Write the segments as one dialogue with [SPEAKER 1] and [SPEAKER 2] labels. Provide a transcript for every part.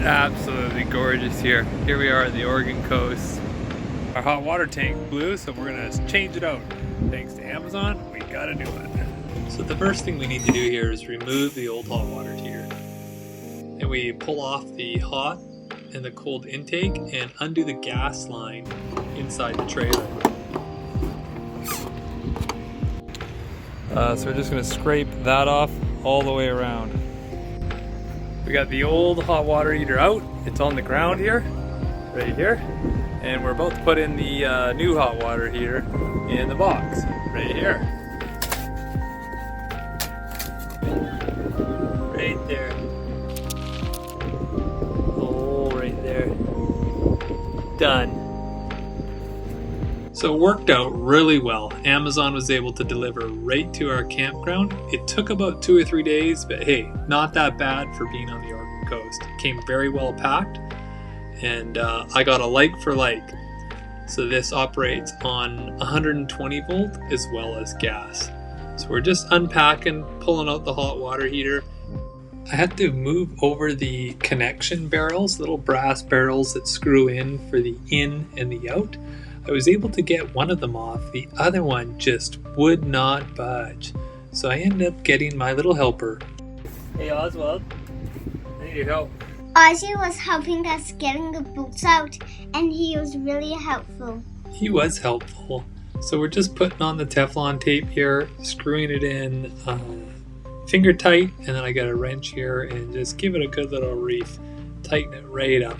[SPEAKER 1] Absolutely gorgeous here. Here we are on the Oregon coast. Our hot water tank blew, so we're gonna change it out. Thanks to Amazon, we got a new one. So the first thing we need to do here is remove the old hot water heater. And we pull off the hot and the cold intake and undo the gas line inside the trailer. So we're just gonna scrape that off all the way around. We got the old hot water heater out. It's on the ground here, right here. And we're about to put in the new hot water heater in the box, right here. Right there. Oh, right there. Done. So it worked out really well. Amazon was able to deliver right to our campground. It took about 2 or 3 days, but hey, not that bad for being on the Oregon coast. It came very well packed, and I got a like for like. So this operates on 120 volt as well as gas. So we're just unpacking, pulling out the hot water heater. I had to move over the connection barrels, little brass barrels that screw in for the in and the out. I was able to get one of them off, the other one just would not budge. So I ended up getting my little helper. Hey Oswald, I need your help.
[SPEAKER 2] Ozzy was helping us getting the bolts out, and he was really helpful.
[SPEAKER 1] He was helpful. So we're just putting on the Teflon tape here, screwing it in finger tight, and then I got a wrench here and just give it a good little reef, tighten it right up.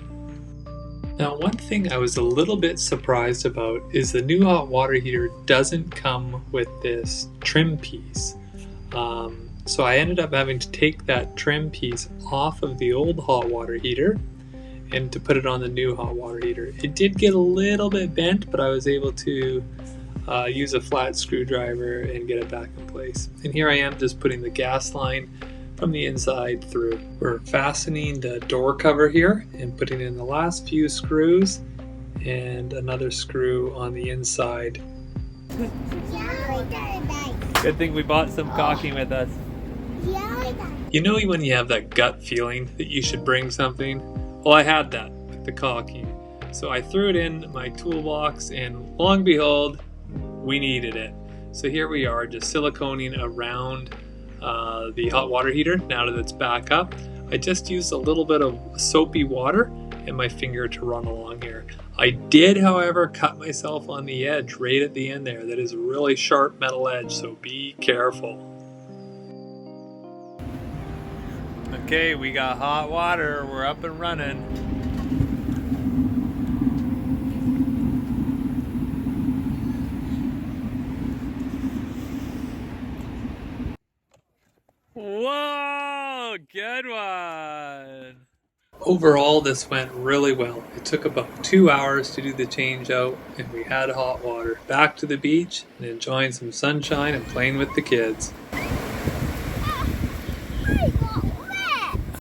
[SPEAKER 1] Now, one thing I was a little bit surprised about is the new hot water heater doesn't come with this trim piece. So I ended up having to take that trim piece off of the old hot water heater and to put it on the new hot water heater. It did get a little bit bent, but I was able to use a flat screwdriver and get it back in place. And here I am just putting the gas line from the inside through. We're fastening the door cover here and putting in the last few screws and another screw on the inside. Good thing we bought some caulking with us. You know when you have that gut feeling that you should bring something? Well, I had that with the caulking. So I threw it in my toolbox and lo and behold, we needed it. So here we are just siliconing around the hot water heater now that it's back up. I just used a little bit of soapy water and my finger to run along here. I did, however, cut myself on the edge right at the end there. That is a really sharp metal edge, so be careful. Okay, we got hot water. We're up and running. Whoa, good one. Overall, this went really well. It took about 2 hours to do the change out, and we had hot water. Back to the beach and enjoying some sunshine and playing with the kids.